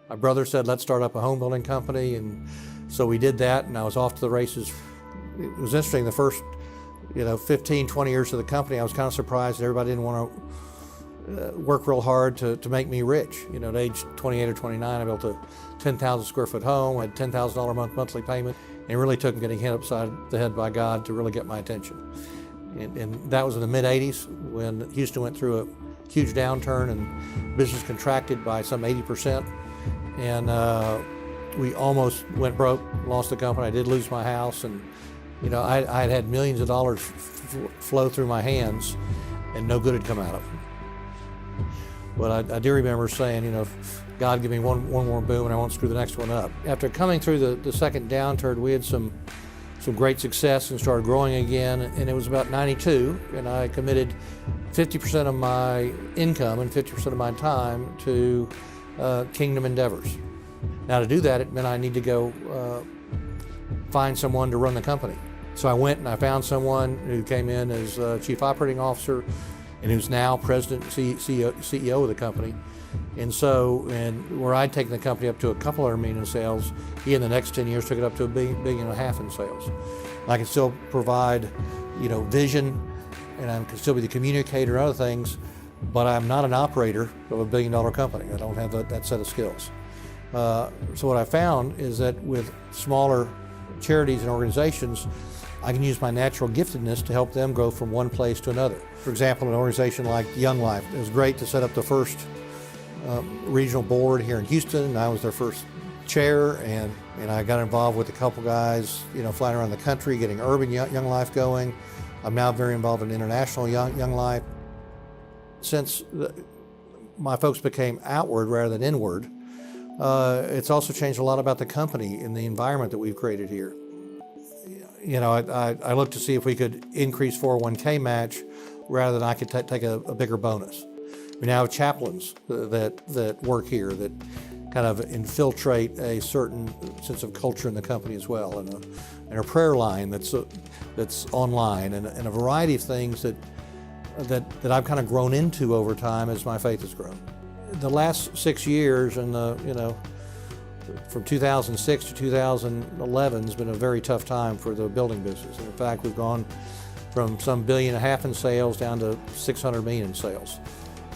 My brother said, let's start up a home building company, and so we did that, and I was off to the races. It was interesting, the first 15, 20 years of the company, I was kind of surprised that everybody didn't want to work real hard to make me rich. At age 28 or 29, I built a 10,000 square foot home, had $10,000 monthly payment, and it really took getting hit upside the head by God to really get my attention. And that was in the mid 80s when Houston went through a huge downturn and business contracted by some 80%. And we almost went broke, lost the company. I did lose my house, and I had had millions of dollars flow through my hands, and no good had come out of it. But I do remember saying, God, give me one more boom and I won't screw the next one up. After coming through the second downturn, we had some great success and started growing again, and it was about 92, and I committed 50% of my income and 50% of my time to kingdom endeavors. Now, to do that, it meant I need to go find someone to run the company. So I went and I found someone who came in as Chief Operating Officer and who's now President and CEO of the company. And where I'd taken the company up to a couple $100 million in sales, he in the next 10 years took it up to $1.5 billion in sales. I can still provide, vision, and I can still be the communicator and other things, but I'm not an operator of $1 billion company. I don't have that set of skills. So what I found is that with smaller charities and organizations, I can use my natural giftedness to help them grow from one place to another. For example, an organization like Young Life, it was great to set up the first regional board here in Houston. I was their first chair, and I got involved with a couple guys, flying around the country, getting urban Young Life going. I'm now very involved in international Young Life. Since my folks became outward rather than inward, it's also changed a lot about the company and the environment that we've created here. I looked to see if we could increase 401k match rather than I could take a bigger bonus. We now have chaplains that work here that kind of infiltrate a certain sense of culture in the company as well, and a prayer line that's online, and a variety of things that I've kind of grown into over time as my faith has grown. The last 6 years, and from 2006 to 2011 has been a very tough time for the building business. And in fact, we've gone from some $1.5 billion in sales down to $600 million in sales,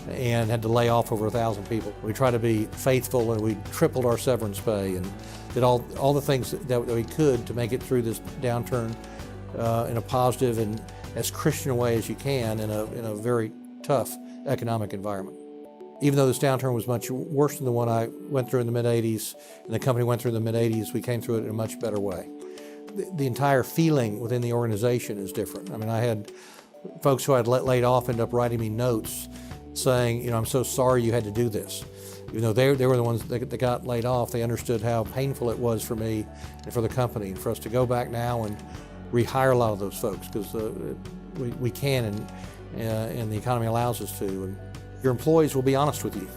and had to lay off over 1,000 people. We tried to be faithful, and we tripled our severance pay and did all the things that we could to make it through this downturn in a positive and as Christian a way as you can in a very tough economic environment. Even though this downturn was much worse than the one I went through in the mid-'80s, and the company went through in the mid-'80s, we came through it in a much better way. The entire feeling within the organization is different. I mean, I had folks who I'd laid off end up writing me notes saying, I'm so sorry you had to do this. Even though they were the ones that got laid off, they understood how painful it was for me and for the company, and for us to go back now and rehire a lot of those folks, because we can, and the economy allows us to. And your employees will be honest with you.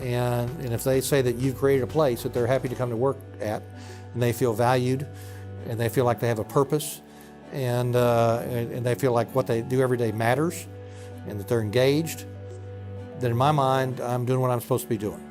And if they say that you've created a place that they're happy to come to work at, and they feel valued, and they feel like they have a purpose, and they feel like what they do every day matters, and that they're engaged, then in my mind, I'm doing what I'm supposed to be doing.